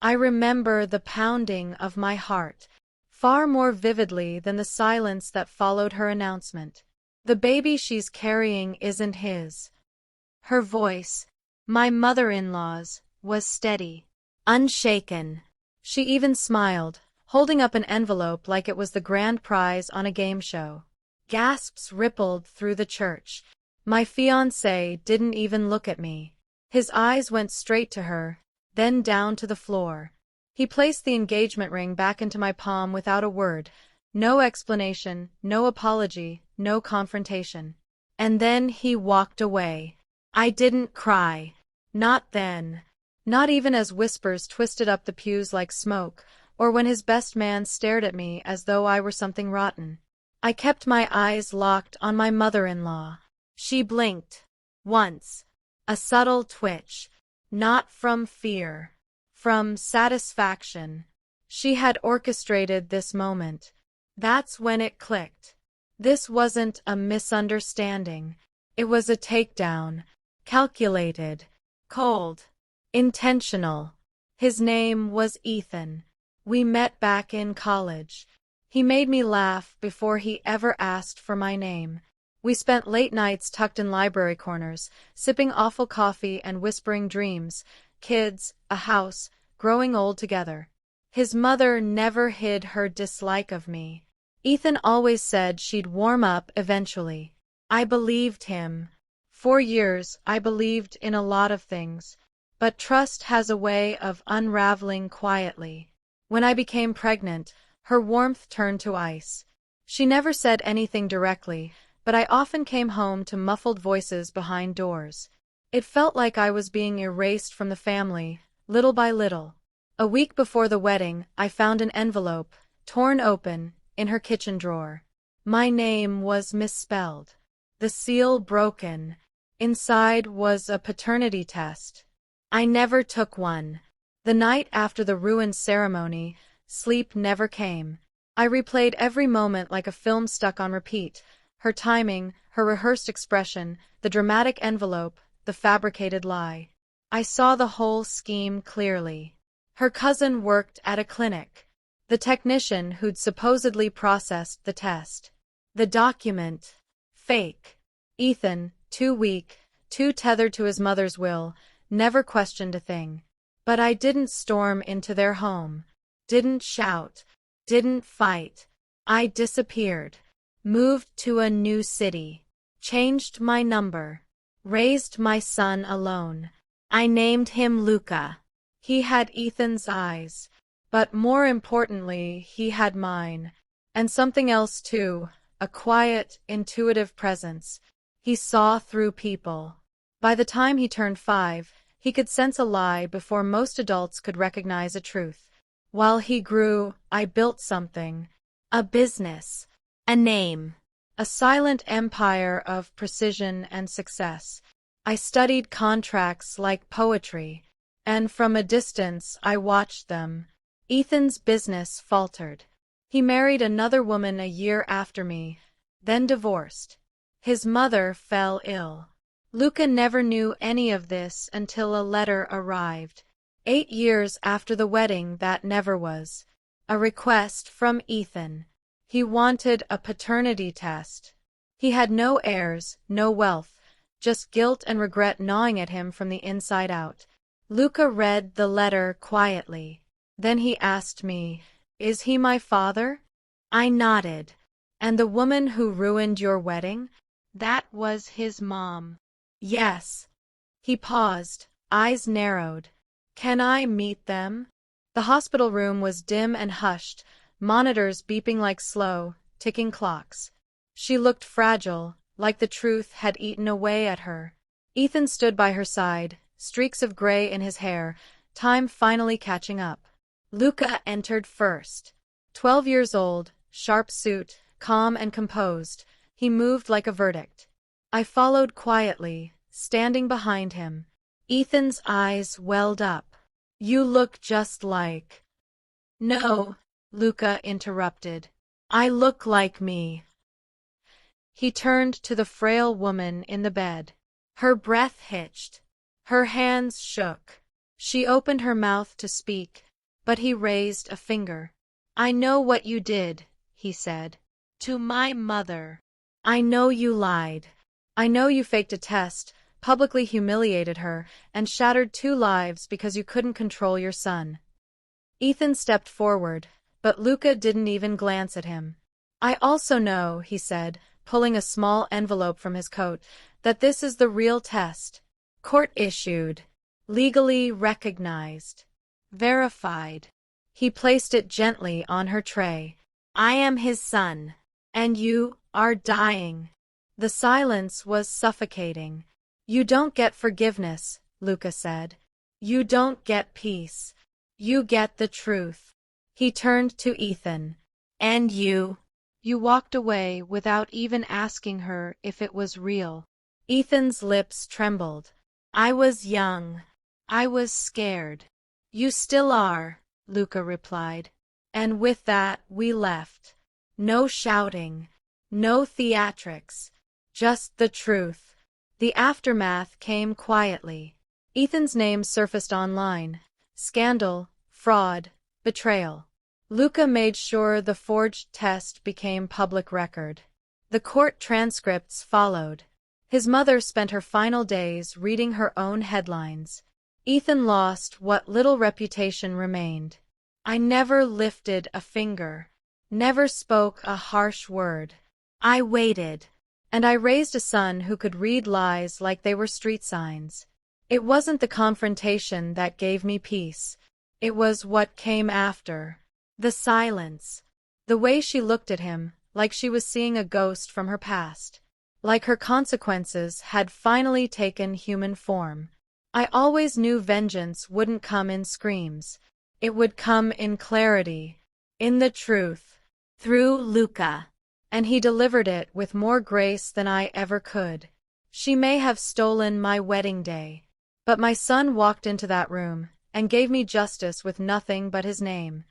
I remember the pounding of my heart, far more vividly than the silence that followed her announcement. The baby she's carrying isn't his. Her voice, my mother-in-law's, was steady, unshaken. She even smiled, holding up an envelope like it was the grand prize on a game show. Gasps rippled through the church. My fiancé didn't even look at me. His eyes went straight to her, then down to the floor. He placed the engagement ring back into my palm without a word. No explanation, no apology, no confrontation. And then he walked away. I didn't cry. Not then. Not even as whispers twisted up the pews like smoke, or when his best man stared at me as though I were something rotten. I kept my eyes locked on my mother-in-law. She blinked. Once. A subtle twitch. Not from fear. From satisfaction. She had orchestrated this moment. That's when it clicked. This wasn't a misunderstanding. It was a takedown. Calculated. Cold. Intentional. His name was Ethan. We met back in college. He made me laugh before he ever asked for my name. We spent late nights tucked in library corners, sipping awful coffee and whispering dreams. Kids, a house, growing old together. His mother never hid her dislike of me. Ethan always said she'd warm up eventually. I believed him. For years, I believed in a lot of things. But trust has a way of unraveling quietly. When I became pregnant, her warmth turned to ice. She never said anything directly, but I often came home to muffled voices behind doors. It felt like I was being erased from the family, little by little. A week before the wedding, I found an envelope, torn open, in her kitchen drawer. My name was misspelled. The seal broken. Inside was a paternity test. I never took one. The night after the ruined ceremony, sleep never came. I replayed every moment like a film stuck on repeat. Her timing, her rehearsed expression, the dramatic envelope, the fabricated lie. I saw the whole scheme clearly. Her cousin worked at a clinic. The technician who'd supposedly processed the test. The document. Fake. Ethan, too weak, too tethered to his mother's will, never questioned a thing. But I didn't storm into their home. Didn't shout. Didn't fight. I disappeared. Moved to a new city. Changed my number. Raised my son alone. I named him Luca. He had Ethan's eyes. But more importantly, he had mine. And something else too, a quiet, intuitive presence. He saw through people. By the time he turned 5, he could sense a lie before most adults could recognize a truth. While he grew, I built something. A business. A name. A silent empire of precision and success. I studied contracts like poetry, and from a distance I watched them. Ethan's business faltered. He married another woman a year after me, then divorced. His mother fell ill. Luca never knew any of this until a letter arrived. 8 years after the wedding that never was. A request from Ethan. He wanted a paternity test. He had no heirs, no wealth, just guilt and regret gnawing at him from the inside out. Luca read the letter quietly. Then he asked me, "Is he my father?" I nodded. "And the woman who ruined your wedding? That was his mom." "Yes." He paused, eyes narrowed. "Can I meet them?" The hospital room was dim and hushed, monitors beeping like slow, ticking clocks. She looked fragile, like the truth had eaten away at her. Ethan stood by her side, streaks of gray in his hair, time finally catching up. Luca entered first. 12 years old, sharp suit, calm and composed, he moved like a verdict. I followed quietly, standing behind him. Ethan's eyes welled up. "You look just like—" "No," Luca interrupted. "I look like me." He turned to the frail woman in the bed. Her breath hitched. Her hands shook. She opened her mouth to speak, but he raised a finger. "I know what you did," he said. "To my mother. I know you lied. I know you faked a test, publicly humiliated her, and shattered 2 lives because you couldn't control your son." Ethan stepped forward, but Luca didn't even glance at him. "I also know," he said, pulling a small envelope from his coat, "that this is the real test. Court-issued. Legally recognized. Verified." He placed it gently on her tray. "I am his son. And you are dying." The silence was suffocating. "You don't get forgiveness," Luca said. "You don't get peace. You get the truth." He turned to Ethan. "And you?" "You walked away without even asking her if it was real." Ethan's lips trembled. "I was young. I was scared." "You still are," Luca replied. And with that we left. No shouting. No theatrics. Just the truth. The aftermath came quietly. Ethan's name surfaced online. Scandal, fraud, betrayal. Luca made sure the forged test became public record. The court transcripts followed. His mother spent her final days reading her own headlines. Ethan lost what little reputation remained. "I never lifted a finger. Never spoke a harsh word. I waited. And I raised a son who could read lies like they were street signs." It wasn't the confrontation that gave me peace. It was what came after. The silence. The way she looked at him, like she was seeing a ghost from her past. Like her consequences had finally taken human form. I always knew vengeance wouldn't come in screams. It would come in clarity. In the truth. Through Luca. And he delivered it with more grace than I ever could. She may have stolen my wedding day. But my son walked into that room and gave me justice with nothing but his name.